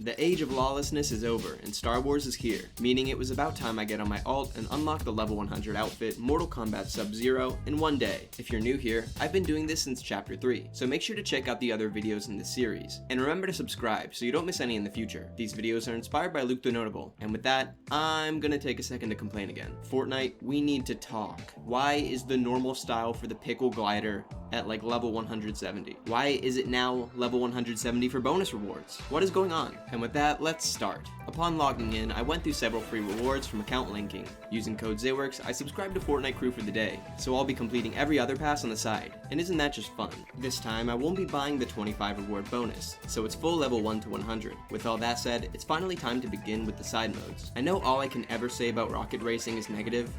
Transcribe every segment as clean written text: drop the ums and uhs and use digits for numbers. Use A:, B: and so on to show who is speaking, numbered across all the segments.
A: The age of lawlessness is over, and Star Wars is here, meaning it was about time I get on my alt and unlock the level 100 outfit Mortal Kombat Sub-Zero in one day. If you're new here, I've been doing this since Chapter 3, so make sure to check out the other videos in this series, and remember to subscribe so you don't miss any in the future. These videos are inspired by Luke TheNotable, and with that, I'm gonna take a second to complain again. Fortnite, we need to talk. Why is the normal style for the pickle glider at like level 170? Why is it now level 170 for bonus rewards? What is going on? And with that, let's start. Upon logging in, I went through several free rewards from account linking. Using code Zeywerks, I subscribed to Fortnite Crew for the day, so I'll be completing every other pass on the side. And isn't that just fun? This time, I won't be buying the 25 reward bonus, so it's full level 1 to 100. With all that said, it's finally time to begin with the side modes. I know all I can ever say about rocket racing is negative,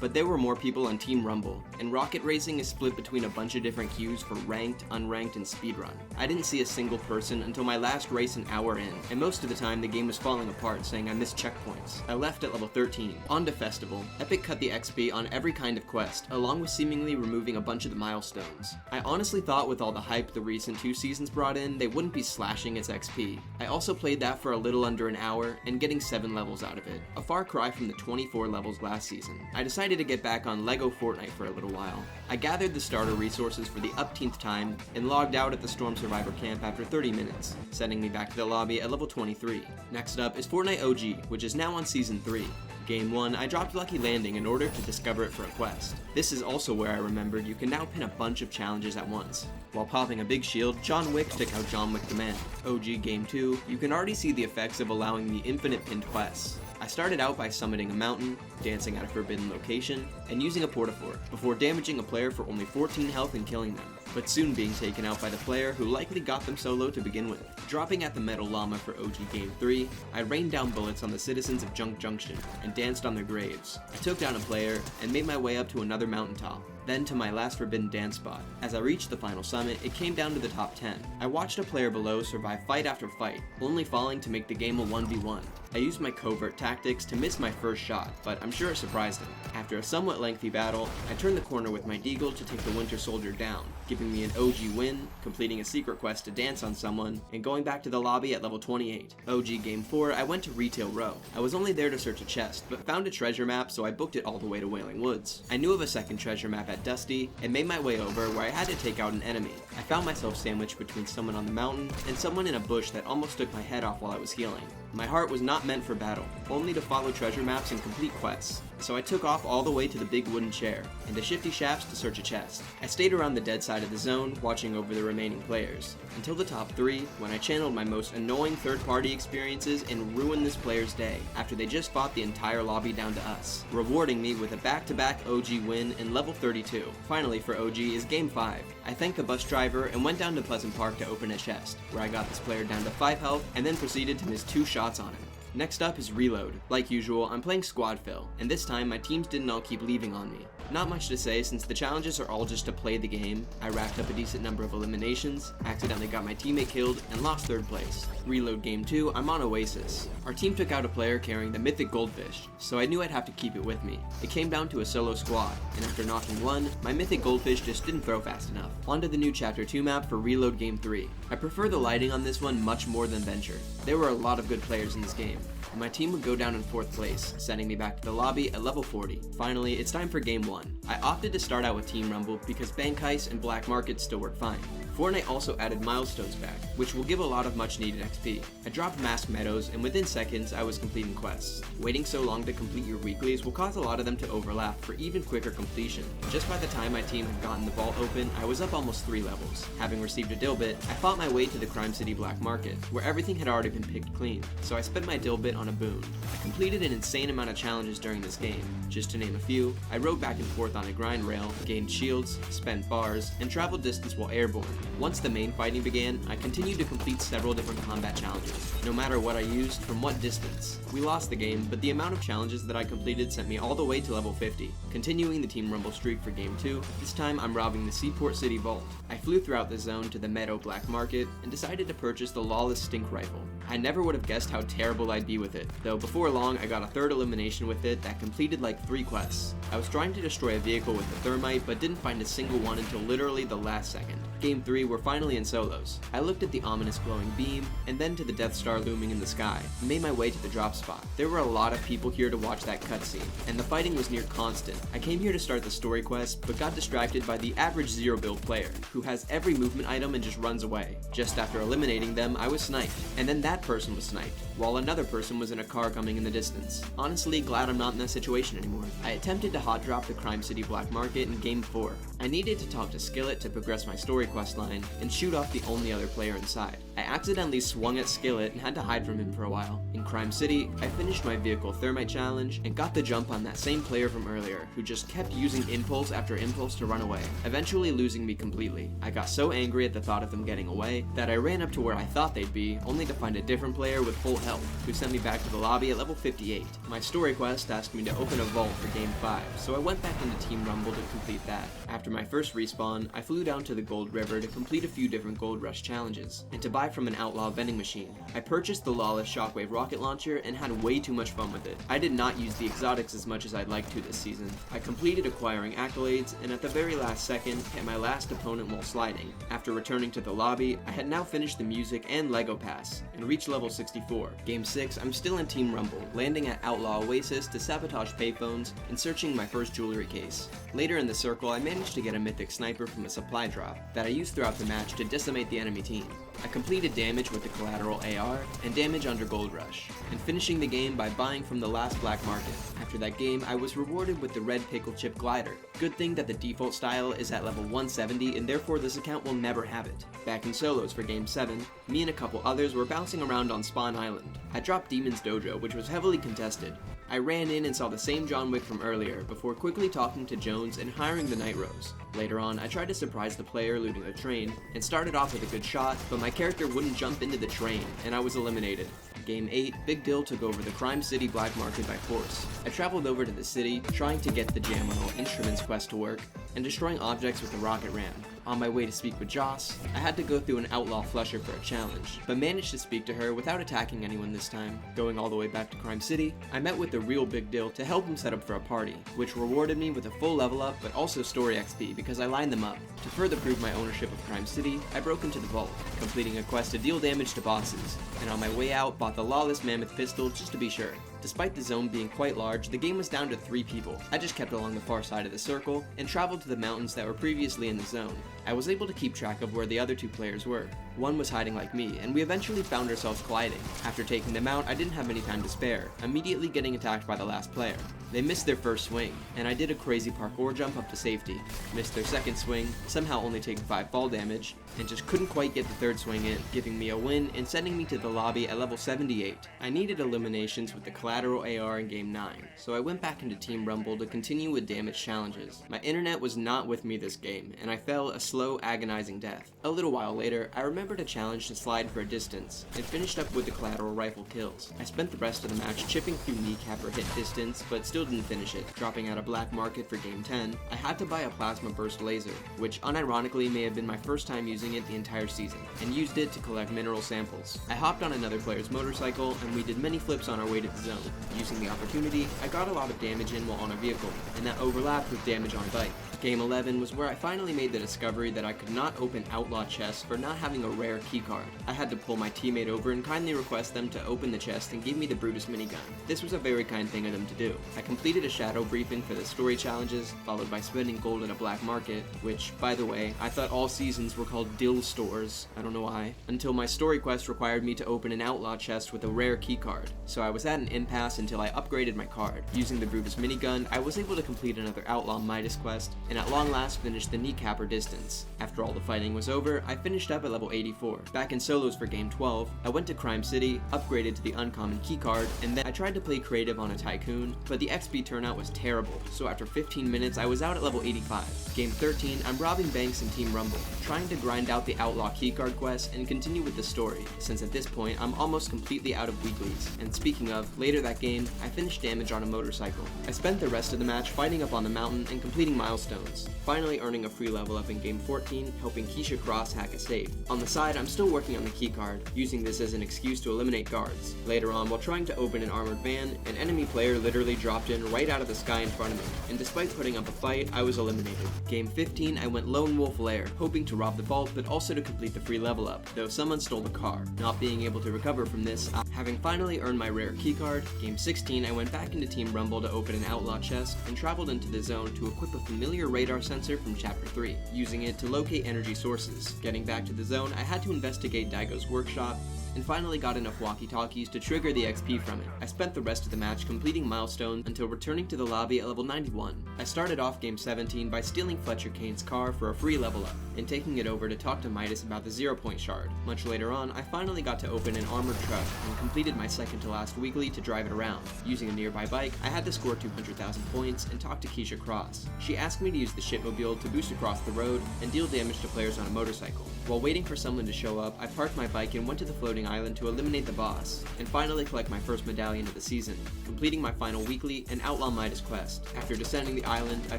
A: but there were more people on Team Rumble, and rocket racing is split between a bunch of different queues for ranked, unranked, and speedrun. I didn't see a single person until my last race an hour in, and most of the time the game was falling apart saying I missed checkpoints. I left at level 13. On to Festival, Epic cut the XP on every kind of quest, along with seemingly removing a bunch of the milestones. I honestly thought with all the hype the recent 2 seasons brought in, they wouldn't be slashing its XP. I also played that for a little under an hour, and getting 7 levels out of it, a far cry from the 24 levels last season. I decided to get back on LEGO Fortnite for a little while. I gathered the starter resources for the upteenth time and logged out at the Storm Survivor camp after 30 minutes, sending me back to the lobby at level 23. Next up is Fortnite OG, which is now on Season 3. Game 1, I dropped Lucky Landing in order to discover it for a quest. This is also where I remembered you can now pin a bunch of challenges at once. While popping a big shield, John Wick took out John Wick the Man. OG Game 2, you can already see the effects of allowing the infinite pinned quests. I started out by summiting a mountain, dancing at a forbidden location, and using a portafort, before damaging a player for only 14 health and killing them, but soon being taken out by the player who likely got them so low to begin with. Dropping at the Metal Llama for OG Game 3, I rained down bullets on the citizens of Junk Junction, and danced on their graves. I took down a player, and made my way up to another mountaintop, then to my last forbidden dance spot. As I reached the final summit, it came down to the top 10. I watched a player below survive fight after fight, only falling to make the game a 1v1. I used my covert tactics to miss my first shot, but I'm sure it surprised him. After a somewhat lengthy battle, I turned the corner with my deagle to take the Winter Soldier down, giving me an OG win, completing a secret quest to dance on someone, and going back to the lobby at level 28. OG Game 4, I went to Retail Row. I was only there to search a chest, but found a treasure map, so I booked it all the way to Wailing Woods. I knew of a second treasure map at Dusty, and made my way over where I had to take out an enemy. I found myself sandwiched between someone on the mountain and someone in a bush that almost took my head off while I was healing. My heart was not meant for battle, only to follow treasure maps and complete quests, so I took off all the way to the big wooden chair, and to shifty shafts to search a chest. I stayed around the dead side of the zone, watching over the remaining players, until the top 3, when I channeled my most annoying third-party experiences and ruined this player's day, after they just fought the entire lobby down to us, rewarding me with a back-to-back OG win in level 32. Finally for OG is Game 5. I thanked the bus driver and went down to Pleasant Park to open a chest, where I got this player down to 5 health, and then proceeded to miss 2 shots on him. Next up is Reload. Like usual, I'm playing squad fill, and this time my teams didn't all keep leaving on me. Not much to say since the challenges are all just to play the game. I racked up a decent number of eliminations, accidentally got my teammate killed, and lost 3rd place. Reload Game 2, I'm on Oasis. Our team took out a player carrying the mythic goldfish, so I knew I'd have to keep it with me. It came down to a solo squad, and after knocking one, my mythic goldfish just didn't throw fast enough. On to the new Chapter 2 map for Reload Game 3. I prefer the lighting on this one much more than Venture. There were a lot of good players in this game, and my team would go down in 4th place, sending me back to the lobby at level 40. Finally, it's time for Game 1. I opted to start out with Team Rumble because Bank Heist and Black Market still work fine. Fortnite also added Milestones back, which will give a lot of much needed XP. I dropped Mask Meadows, and within seconds I was completing quests. Waiting so long to complete your weeklies will cause a lot of them to overlap for even quicker completion. Just by the time my team had gotten the vault open, I was up almost 3 levels. Having received a Dilbit, I fought my way to the Crime City Black Market, where everything had already been picked clean, so I spent my Dilbit on a boon. I completed an insane amount of challenges during this game. Just to name a few, I rode back and forth on a grind rail, gained shields, spent bars, and traveled distance while airborne. Once the main fighting began, I continued to complete several different combat challenges, no matter what I used, from what distance. We lost the game, but the amount of challenges that I completed sent me all the way to level 50. Continuing the Team Rumble streak for Game 2, this time I'm robbing the Seaport City Vault. I flew throughout the zone to the Meadow Black Market, and decided to purchase the Lawless Stink Rifle. I never would have guessed how terrible I'd be with it, though before long I got a 3rd elimination with it that completed like 3 quests. I was trying to destroy a vehicle with the thermite, but didn't find a single one until literally the last second. Game MK3 were finally in solos. I looked at the ominous glowing beam, and then to the Death Star looming in the sky, and made my way to the drop spot. There were a lot of people here to watch that cutscene, and the fighting was near constant. I came here to start the story quest, but got distracted by the average zero build player, who has every movement item and just runs away. Just after eliminating them, I was sniped, and then that person was sniped, while another person was in a car coming in the distance. Honestly, glad I'm not in that situation anymore. I attempted to hot drop the Crime City Black Market in Game 4. I needed to talk to Skillet to progress my story quest line, and shoot off the only other player inside. I accidentally swung at Skillet and had to hide from him for a while. In Crime City, I finished my vehicle thermite challenge, and got the jump on that same player from earlier, who just kept using impulse after impulse to run away, eventually losing me completely. I got so angry at the thought of them getting away, that I ran up to where I thought they'd be, only to find a different player with full health, who sent me back to the lobby at level 58. My story quest asked me to open a vault for Game 5, so I went back into Team Rumble to complete that. After my first respawn, I flew down to the Gold River to complete a few different Gold Rush challenges, and to buy from an Outlaw vending machine. I purchased the Lawless Shockwave rocket launcher and had way too much fun with it. I did not use the exotics as much as I'd like to this season. I completed acquiring accolades, and at the very last second, hit my last opponent while sliding. After returning to the lobby, I had now finished the music and LEGO Pass, and reached level 64. Game 6, I'm still in Team Rumble, landing at Outlaw Oasis to sabotage payphones, and searching my first jewelry case. Later in the circle, I managed to get a mythic sniper from a supply drop that I used throughout the match to decimate the enemy team. I completed damage with the collateral AR, and damage under Gold Rush, and finishing the game by buying from the last black market. After that game, I was rewarded with the red pickle chip glider. Good thing that the default style is at level 170, and therefore this account will never have it. Back in solos for Game 7, me and a couple others were bouncing around on Spawn Island. I dropped Demon's Dojo, which was heavily contested. I ran in and saw the same John Wick from earlier, before quickly talking to Jones and hiring the Night Rose. Later on, I tried to surprise the player looting a train, and started off with a good shot, but my character wouldn't jump into the train, and I was eliminated. Game 8, Big Dill took over the Crime City Black Market by force. I traveled over to the city, trying to get the Jam on All Instruments quest to work, and destroying objects with a rocket ram. On my way to speak with Joss, I had to go through an Outlaw Flusher for a challenge, but managed to speak to her without attacking anyone this time. Going all the way back to Crime City, I met with the real Big Dill to help him set up for a party, which rewarded me with a full level up but also story XP because I lined them up. To further prove my ownership of Crime City, I broke into the vault, completing a quest to deal damage to bosses, and on my way out bought the Lawless Mammoth pistol just to be sure. Despite the zone being quite large, the game was down to 3 people. I just kept along the far side of the circle, and traveled to the mountains that were previously in the zone. I was able to keep track of where the other 2 players were. One was hiding like me, and we eventually found ourselves colliding. After taking them out, I didn't have any time to spare, immediately getting attacked by the last player. They missed their first swing, and I did a crazy parkour jump up to safety. Missed their second swing, somehow only taking 5 fall damage, and just couldn't quite get the third swing in, giving me a win and sending me to the lobby at level 78. I needed eliminations with the collateral AR in Game 9, so I went back into Team Rumble to continue with damage challenges. My internet was not with me this game, and I fell a slow, agonizing death. A little while later, I remembered a challenge to slide for a distance, and finished up with the collateral rifle kills. I spent the rest of the match chipping through kneecap or hit distance, but still didn't finish it. Dropping out of black market for Game 10, I had to buy a plasma burst laser, which unironically may have been my first time using it the entire season, and used it to collect mineral samples. I hopped on another player's motorcycle, and we did many flips on our way to the zone. Using the opportunity, I got a lot of damage in while on a vehicle, and that overlapped with damage on a bike. Game 11 was where I finally made the discovery that I could not open Outlaw chests for not having a rare keycard. I had to pull my teammate over and kindly request them to open the chest and give me the Brutus minigun. This was a very kind thing of them to do. I completed a shadow briefing for the story challenges, followed by spending gold at a black market, which, by the way, I thought all seasons were called Dill stores, I don't know why, until my story quest required me to open an Outlaw chest with a rare keycard, so I was at an impasse until I upgraded my card. Using the Brutus minigun, I was able to complete another Outlaw Midas quest, and at long last finished the kneecapper distance. After all the fighting was over, I finished up at level 84. Back in solos for Game 12, I went to Crime City, upgraded to the uncommon keycard, and then I tried to play creative on a tycoon, but the XP turnout was terrible, so after 15 minutes I was out at level 85. Game 13, I'm robbing banks in Team Rumble, trying to grind out the Outlaw keycard quest and continue with the story, since at this point I'm almost completely out of weeklies. And speaking of, later that game, I finished damage on a motorcycle. I spent the rest of the match fighting up on the mountain and completing milestones, finally earning a free level up in Game 14, helping Keisha Cross hack a safe. On the side, I'm still working on the keycard, using this as an excuse to eliminate guards. Later on, while trying to open an armored van, an enemy player literally dropped in right out of the sky in front of me, and despite putting up a fight, I was eliminated. Game 15, I went Lone Wolf Lair, hoping to rob the vault but also to complete the free level up, though someone stole the car. Not being able to recover from this, having finally earned my rare keycard, Game 16, I went back into Team Rumble to open an outlaw chest and traveled into the zone to equip a familiar radar sensor from Chapter 3, using it to locate energy sources. Getting back to the zone, I had to investigate Daigo's workshop, and finally got enough walkie-talkies to trigger the XP from it. I spent the rest of the match completing milestones until returning to the lobby at level 91. I started off game 17 by stealing Fletcher Kane's car for a free level up, and taking it over to talk to Midas about the 0-point shard. Much later on, I finally got to open an armored truck and completed my second to last weekly to drive it around. Using a nearby bike, I had to score 200,000 points and talk to Keisha Cross. She asked me to use the shipmobile to boost across the road and deal damage to players on a motorcycle. While waiting for someone to show up, I parked my bike and went to the floating island to eliminate the boss, and finally collect my first medallion of the season, completing my final weekly, an Outlaw Midas quest. After descending the island, I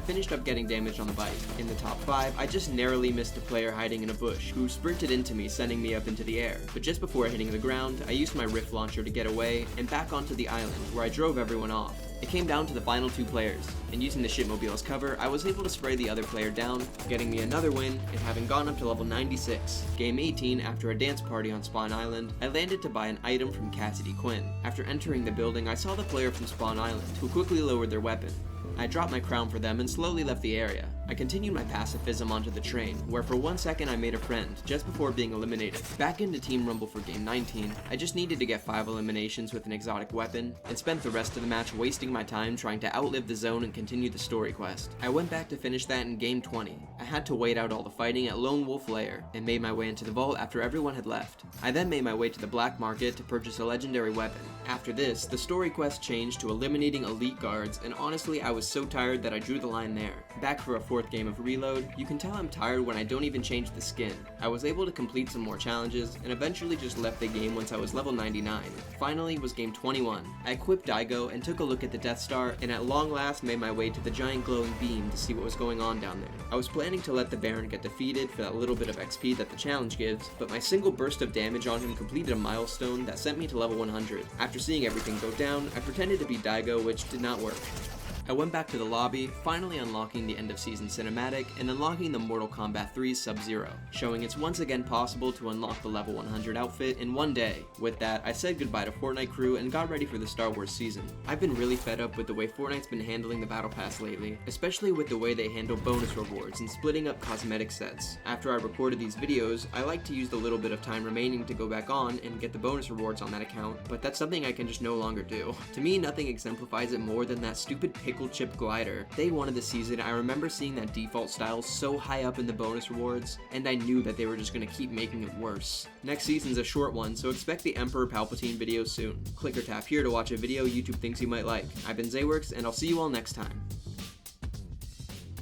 A: finished up getting damaged on the bike. In the top 5, I just narrowly missed a player hiding in a bush, who sprinted into me, sending me up into the air. But just before hitting the ground, I used my rift launcher to get away, and back onto the island, where I drove everyone off. It came down to the final 2 players, and using the shipmobile as cover, I was able to spray the other player down, getting me another win, and having gone up to level 96. Game 18, after a dance party on Spawn Island, I landed to buy an item from Cassidy Quinn. After entering the building, I saw the player from Spawn Island, who quickly lowered their weapon. I dropped my crown for them and slowly left the area. I continued my pacifism onto the train, where for 1 second I made a friend, just before being eliminated. Back into Team Rumble for game 19, I just needed to get 5 eliminations with an exotic weapon, and spent the rest of the match wasting my time trying to outlive the zone and continue the story quest. I went back to finish that in game 20. I had to wait out all the fighting at Lone Wolf Lair, and made my way into the vault after everyone had left. I then made my way to the black market to purchase a legendary weapon. After this, the story quest changed to eliminating elite guards, and honestly I was so tired that I drew the line there. Back for a 4th game of Reload, you can tell I'm tired when I don't even change the skin. I was able to complete some more challenges, and eventually just left the game once I was level 99. Finally was game 21. I equipped Daigo and took a look at the Death Star, and at long last made my way to the giant glowing beam to see what was going on down there. I was planning to let the Baron get defeated for that little bit of XP that the challenge gives, but my single burst of damage on him completed a milestone that sent me to level 100. After seeing everything go down, I pretended to be Daigo, which did not work. I went back to the lobby, finally unlocking the end of season cinematic and unlocking the Mortal Kombat 3 Sub-Zero, showing it's once again possible to unlock the level 100 outfit in one day. With that, I said goodbye to Fortnite crew and got ready for the Star Wars season. I've been really fed up with the way Fortnite's been handling the Battle Pass lately, especially with the way they handle bonus rewards and splitting up cosmetic sets. After I recorded these videos, I like to use the little bit of time remaining to go back on and get the bonus rewards on that account, but that's something I can just no longer do. To me, nothing exemplifies it more than that stupid pickle chip glider. Day 1 of the season, I remember seeing that default style so high up in the bonus rewards, and I knew that they were just gonna keep making it worse. Next season's a short one, so expect the Emperor Palpatine video soon. Click or tap here to watch a video YouTube thinks you might like. I've been Zeywerks, and I'll see you all next time.